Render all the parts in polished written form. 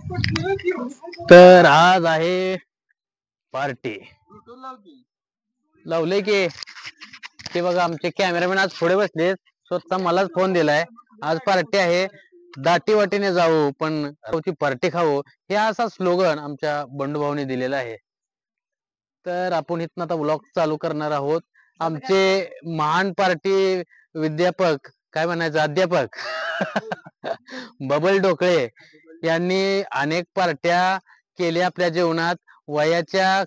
तर आज आहे पार्टी. लावले की ते बघा आमचे कॅमेरामॅन आज पुढे बसले, स्वतः मलाच फोन दिलाय आज पार्टी आहे, दाटी वाटीने जाऊ पण पार्टी खाऊ, हे असा स्लोगन आमच्या बंडू भाऊने दिलेला आहे. तर आपण इथनं आता व्लॉग चालू करणार आहोत. आमचे महान पार्टी विद्यापक काय म्हणायचं अध्यापक बबल ढोकळे यांनी अनेक पार्ट्या केल्या आपल्या जीवनात. वयाच्या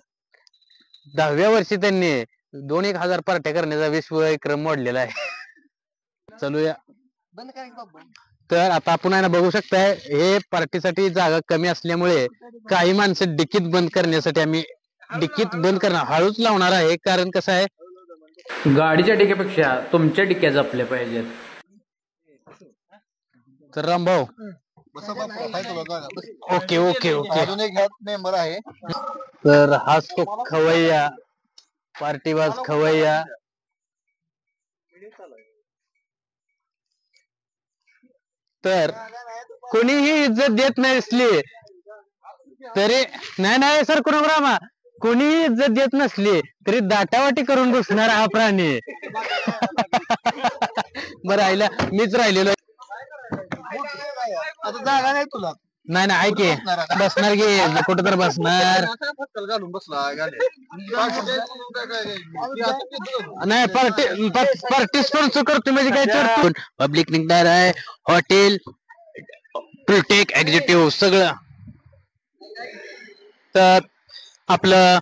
10व्या वर्षी त्यांनी 2,000 पार्ट्या करण्याचा विश्वविक्रम मोडलेला आहे. चलूया. तर आता आपण आहे ना बघू शकताय, हे पार्टीसाठी जागा कमी असल्यामुळे काही माणसं डिकीत बंद करण्यासाठी आम्ही डिकीत बंद करणार, हळूच लावणार आहे. कारण कसं आहे, गाडीच्या डिक्यापेक्षा तुमच्या डिक्या जपल्या पाहिजेत. तर रामभाऊ ओके ओके ओके. अजून एक मेंबर आहे. तर हाच तो खवय्या पार्टीबाज खवय्या. तर कोणीही इज्जत देत नसली तरी नाही सर रामा, कोणीही इज्जत देत नसली तरी दाटावाटी करून बसणार हा प्राणी. बरं राहिला मीच राहिलेलो. आता जागा नाही तुला. नाही ऐके बसणार गे कुठं तर बसणार घालून बसला नाही. पार्टी स्पॉन्सर करतो म्हणजे काय चढतो. पब्लिक निघणार आहे, हॉटेल टुलटेक एक्झिक्युटिव्ह सगळं. तर आपलं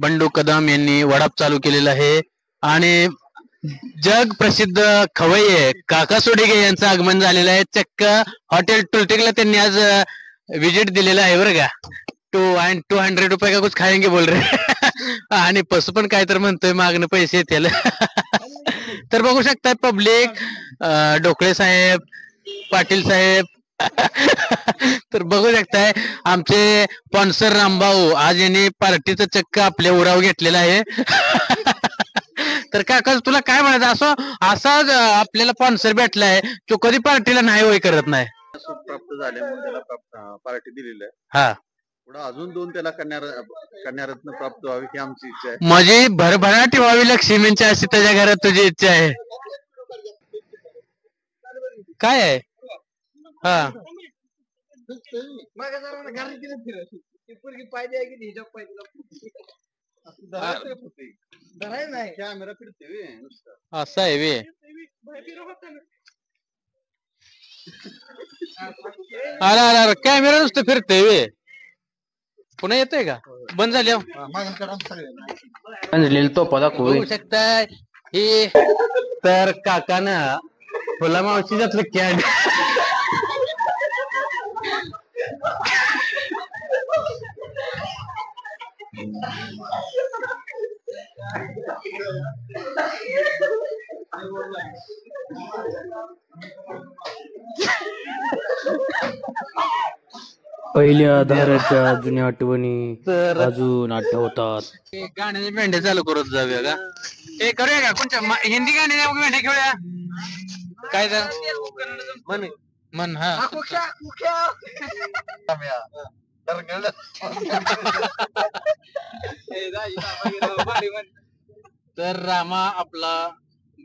बंडू कदम यांनी वडाप चालू केलेला आहे आणि जग प्रसिद्ध खवय्ये काका सोडिगे यांचं आगमन झालेलं आहे. चक्क हॉटेल टुलटेकला त्यांनी आज विजिट दिलेलं आहे बरं का. 200 रुपये का कुछ खाएंगे बोल रहे आणि पशु पण काय तर म्हणतोय मागणं पैसे येतील. तर बघू शकता पब्लिक, ढोकळे साहेब, पाटील साहेब. तर बघू शकताय आमचे स्पॉन्सर रामभाऊ आज यांनी पार्टीचं चक्क आपल्या उराव घेतलेला आहे. तर काका तुला काय म्हणायचं, असा आपल्याला स्पॉन्सर भेटलाय तो कधी पार्टीला नाही होय करत नाही. प्राप्त झाले म्हणून त्याला पार्टी दिलेली आहे. हा पुढे अजून 2 त्याला कन्यारत्न प्राप्त व्हावी ही आमची इच्छा आहे. माझी भरभराट व्हावी लक्ष्मींची अशी त्याच्या घरात तुझी इच्छा आहे. काय आहे हा कॅमेरा फिरते असं आहे वे. अरे कॅमेरा नुसतं फिरतोय वे. पुन्हा येतोय का बंद झाले तोपा दाखवू बघू शकताय हे. तर काकानं फुला मावशी जातलं कॅड पहिल्या धाराच्या जुन्या आठवणी अजून आठवतात. गाण्याचे भेंडे चालू करत जाऊया का, हे करूया का कोणत्या हिंदी गाणे भेंडे खेळूया काय तर मन. हा तर रामा आपला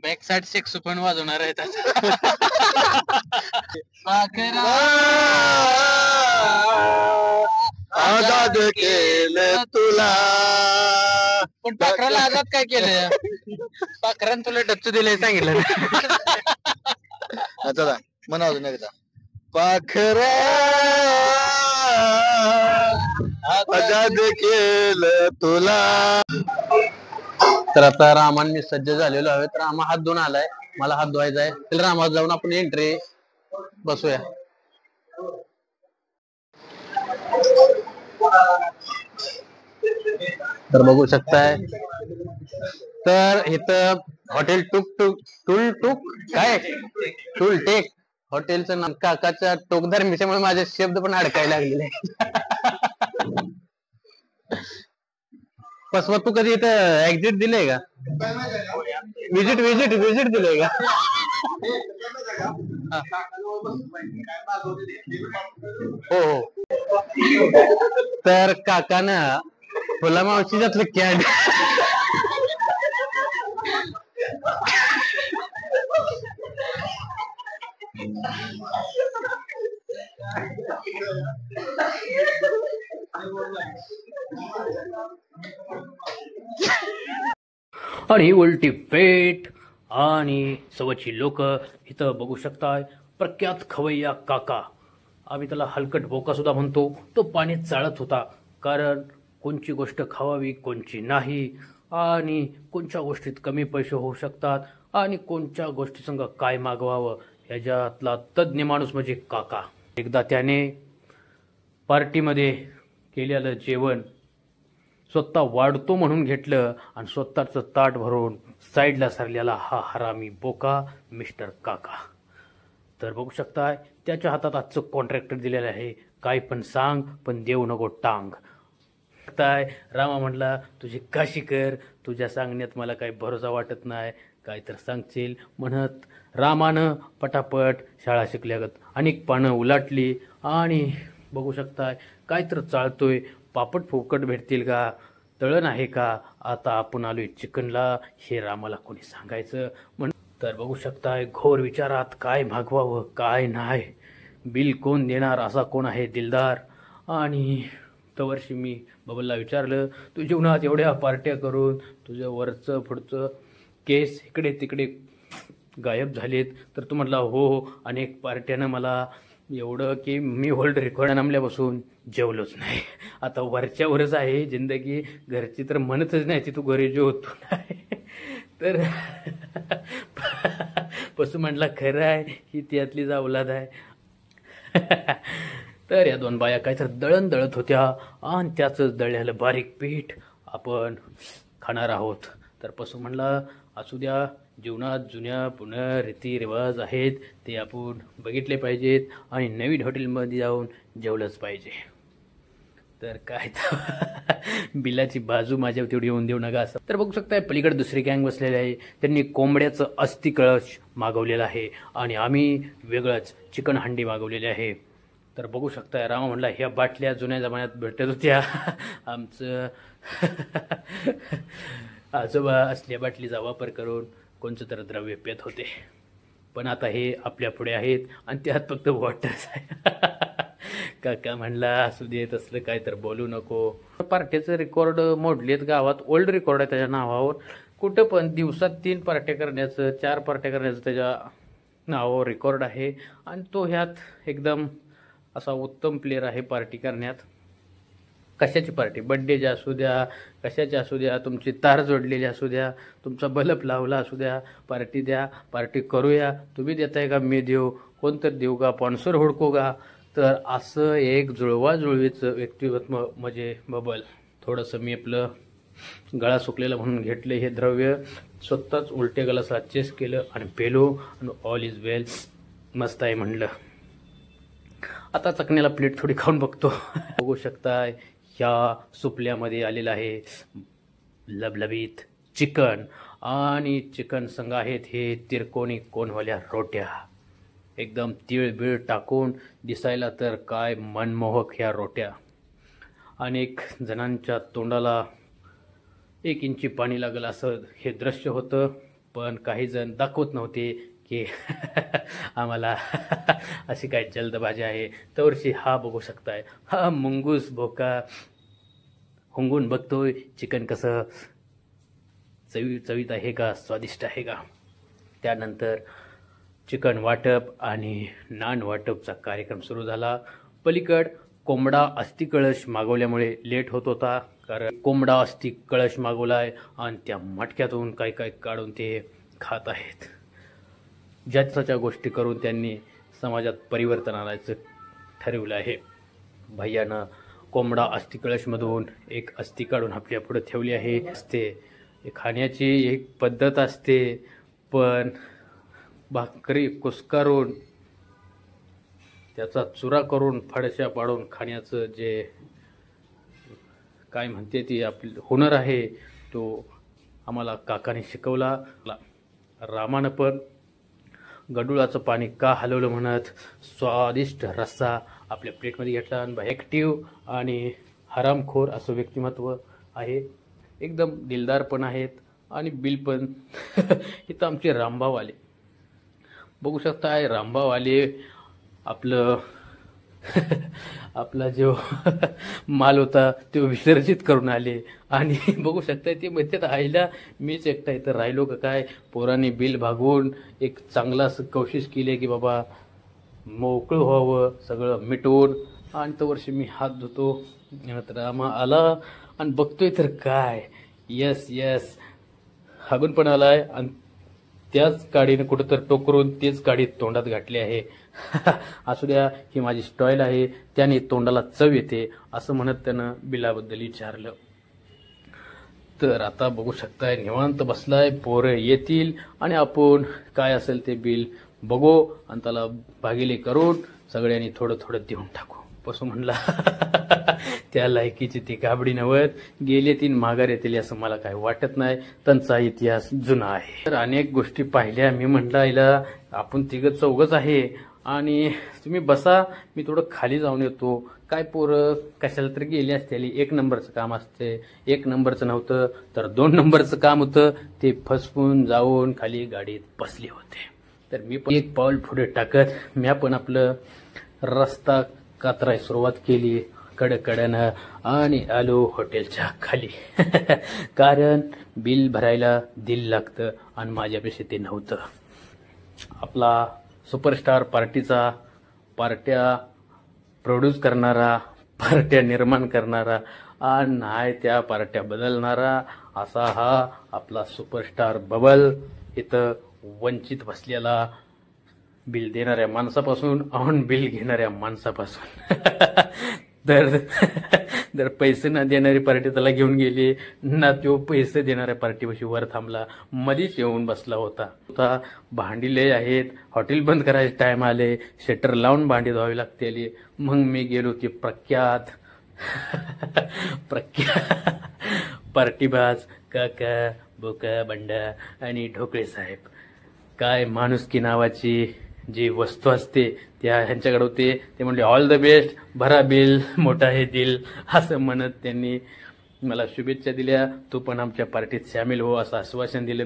बॅक साइड सेक्सोफोन वाजवणार आहे. आजाद केलं तुला. पण पाखराला आजाद काय केलं, पाखरान तुला डच्चू दिलंय सांगितलं. चला म्हणा अजून एकदा. पाखरा आजाद केलं तुला. तर आता रामान मी सज्ज झालेलो आहे. तर रामा हात धुवून आलाय, मला हात धुवायचा आहे. तर रामात जाऊन आपण एंट्री बसूया. तर बघू शकताय तर इथं हॉटेल टुलटेक काय टुलटेक हॉटेलचं नाव. काकाच्या टोकधर्मीच्यामुळे माझे शब्द पण अडकायला लागलेले. पसवा तू कधी इथं एक्झिट दिलंय का, विजिट दिलंय का. हो तर काकानं फुला मावशी त्यातलं कॅड आणि उलटी पेट आणि सवची लोक इथं बघू शकताय. प्रख्यात खवय्या काका, आम्ही त्याला हलकट बोका सुद्धा म्हणतो, तो पाण्यात चाळत होता. कारण कोणची गोष्ट खावावी कोणची नाही, आणि कोणत्या गोष्टीत कमी पैसे होऊ शकतात, आणि कोणत्या गोष्टीसंग काय मागवावं ह्याच्यातला तज्ज्ञ माणूस म्हणजे काका. एकदा त्याने पार्टीमध्ये केलेलं जेवण स्वतः वाढतो म्हणून घेतलं आणि स्वतःचं ताट भरून साईडला सरलेला हा हरामी बोका मिस्टर काका. तर बघू शकताय त्याच्या हातात आजचं कॉन्ट्रॅक्टर दिलेलं आहे. काय पण सांग पण देऊ नको टांग. रामा म्हणला तुझी काशी कर, तुझ्या सांगण्यात मला काही भरोसा वाटत नाही, काय तर सांगशील म्हणत रामानं पटापट शाळा शिकल्यागत अनेक पानं उलाटली. आणि बघू शकताय काय तर चालतोय. पापड फुकट भेटतील का, तळण आहे का, आता आपण आलोय चिकनला, हे रामाला कोणी सांगायचं म्हण. तर बघू शकताय घोर विचारात काय मागवावं काय नाही, बिल कोण देणार, असा कोण आहे दिलदार. आणि तवर्षी मी बबलला विचारलं, तू जीवनात एवढ्या पार्ट्या करून तुझं वरचं पुढचं केस इकडे तिकडे गायब झालेत, तर तू म्हटला हो अनेक पार्ट्यानं मला एवढं की मी वर्ल्ड रेकॉर्ड नामल्यापासून जेवलोच नाही. आता वरच्यावरच आहे जिंदगी, घरची तर म्हणतच नाही ती तू घरी जेवतो नाही. तर पसू म्हटला खरं आहे ही त्यातलीच औलाद आहे. तर या दोन बाया काहीतरी दळण दळत होत्या आणि त्याचंच दळलेलं बारीक पीठ आपण खाणार आहोत. तर पसू म्हणला असू द्या, जीवनात जुन्या पुन्हा रीतिरिवाज आहेत ते आपण बघितले पाहिजेत आणि नवीन हॉटेलमध्ये जाऊन जेवलंच पाहिजे. तर काय बिलाची बाजू माझ्यावर तेवढी येऊन देऊ नका असं. तर बघू शकताय पलीकडे दुसरी गँग बसलेली आहे, त्यांनी कोंबड्याचं अस्थि कळश मागवलेलं आहे आणि आम्ही वेगळंच चिकन हंडी मागवलेली आहे. तर बघू शकताय रामा म्हणला ह्या बाटल्या जुन्या जमान्यात भेटत होत्या, आमचं आजोबा असल्या बाटलीचा वापर करून कोणतं तर द्रव्य पेत होते, पण आता हे आपल्या पुढे आहेत आणि त्यात फक्त वॉटर्स आहे. काका म्हणला असू दे तसलं काय तर बोलू नको. पार्ट्याचं रेकॉर्ड मोडलेत गावात, ओल्ड रेकॉर्ड आहे त्याच्या नावावर. कुठं पण दिवसात 3 पार्ट्या करण्याचं 4 पार्ट्या करण्याचं त्याच्या नावावर रेकॉर्ड आहे आणि तो ह्यात एकदम असा उत्तम प्लेयर आहे पार्टी करण्यात. कशाची पार्टी, बड्डेची असू द्या, कशाची असू द्या, तुमची तार जोडलेली असू द्या, तुमचा बल्ब लावला असू द्या, पार्टी द्या, पार्टी करूया. तुम्ही देताय का मी देऊ, कोणतर देऊ का, स्पॉन्सर हुडकू का. तर असं एक जुळवाजुळवीचं व्यक्तिमत्व म्हणजे बबल. थोडंसं मी आपलं गळा सुकलेला म्हणून घेतलं हे द्रव्य, स्वतःच उलट्या गलासा चेस केलं आणि पेलो आणि ऑल इज वेल, मस्त आहे म्हणलं. आता चकण्याला प्लेट थोडी खाऊन बघतो. बघू शकताय ह्या सुपल्यामध्ये आलेलं आहे लबलबीत चिकन आणि चिकन संग आहेत हे तिरकोणी कोनवाल्या रोट्या, एकदम तीळ बीळ टाकून दिसायला तर काय मनमोहक ह्या रोट्या. अनेक जणांच्या तोंडाला 1 इंची पाणी लागल असं हे दृश्य होतं, पण काही जण दाखवत नव्हते की आम्हाला अशी काय जल्दबाजी आहे. तवर्षी हा बघू शकताय हा मुंगूस बोका हुंगून बघतोय चिकन कसं चवीत आहे का, स्वादिष्ट आहे का. त्यानंतर चिकन वाटप आणि नान वाटपचा कार्यक्रम सुरू झाला. पलीकड कोंबडा अस्थि कळश मागवल्यामुळे लेट होत होता, कारण कोंबडा अस्थि कळश मागवलाय आणि त्या मटक्यातून काय काय काढून ते खात आहेत. ज्याच्या गोष्टी करून त्यांनी समाजात परिवर्तन आणायचं ठरवलं आहे. भैयानं कोंबडा अस्थि कळशमधून एक अस्थि काढून आपल्या पुढे ठेवली आहे. खाण्याची एक पद्धत असते, पण भाकरी कुस्कारून त्याचा चुरा करून फडशा पाडून खाण्याचं जे काय म्हणते ती आपली हुनर आहे तो आम्हाला काकाने शिकवला. रामानं पण गडुळाचं पाणी का हलवलं म्हणत स्वादिष्ट रस्सा आपल्या प्लेटमध्ये घेतला आणि ॲक्टिव्ह आणि हरामखोर असं व्यक्तिमत्व आहे. एकदम दिलदार पण आहेत आणि बिल पण इथं आमचे रामभाऊ आले, बघू शकताय. रामभाऊ आले, आपलं आपला जो माल होता तो विसर्जित करून आले आणि बघू शकताय ते म्हणतात आईला मीच एकटा इथं राहिलो का काय. पोरांनी बिल भागवून एक चांगला असं कोशिश केली की बाबा मोकळं व्हावं, सगळं मिटवून. आणि तो वर्षी मी हात धुतो, नंतर आम्हा आला आणि बघतोय तर काय यस हागून पण आलाय आणि त्याच काडीनं कुठं तर टोकरून तेच काडी तोंडात घातली आहे. असू द्या, ही माझी स्टाईल आहे, त्याने तोंडाला चव येते असं म्हणत त्यानं बिलाबद्दल विचारलं. तर आता बघू शकताय निवांत बसलाय, पोरं येतील आणि आपण काय असेल ते बिल बघू आणि त्याला भागिले करून सगळ्यांनी थोडं थोडं देऊन टाकू. पसू म्हणला त्या लायकीची ती गाबडी नवत, गेले तीन माघार येतील असं मला काय वाटत नाही, त्यांचा इतिहास जुना आहे. तर अनेक गोष्टी पाहिल्या, मी म्हटलं आईला आपण तिघं चौघच आहे आणि तुम्ही बसा, मी थोडं खाली जाऊन येतो. काय पोरं कशाला तरी गेली असतेली, 1 नंबरचं काम असते, 1 नंबरचं नव्हतं तर 2 नंबरचं काम होतं, ते फसवून जाऊन खाली गाडीत बसले होते. तर मी पण एक पाऊल पुढे टाकत मी पण आपलं रस्ता कात्राय सुरुवात केली कडकडनं आणि आलो हॉटेलच्या खाली. कारण बिल भरायला दिल लागतं आणि माझ्यापेक्षा ते नव्हतं. आपला सुपरस्टार पार्टीचा पार्ट्या प्रोड्यूस करणारा, पार्ट्या निर्माण करणारा आणि नाही त्या पार्ट्या बदलणारा असा हा आपला सुपरस्टार बबल. इथं वंचित बसलेला बिल देणाऱ्या माणसापासून ऑन बिल घेणाऱ्या माणसापासून. तर पैसे न देणारी पार्टी त्याला घेऊन गेली ना, तो पैसे देणाऱ्या पार्टीपाशी वर थांबला, मधीच येऊन बसला होता. भांडी लय आहेत, हॉटेल बंद करायचे टाइम आले, शटर लावून भांडी धुवावी लागते. मग मी गेलो की प्रख्यात पार्टीबाज काका बोका बंडा आणि ढोकळे साहेब. काय माणुसकी नावाची जी वस्तू असते त्या ह्यांच्याकडे होते. ते म्हणले ऑल द बेस्ट, भरा बिल, मोठा हे दिल असं म्हणत त्यांनी मला शुभेच्छा दिल्या. तू पण आमच्या पार्टीत सामील हो असं आश्वासन दिलं.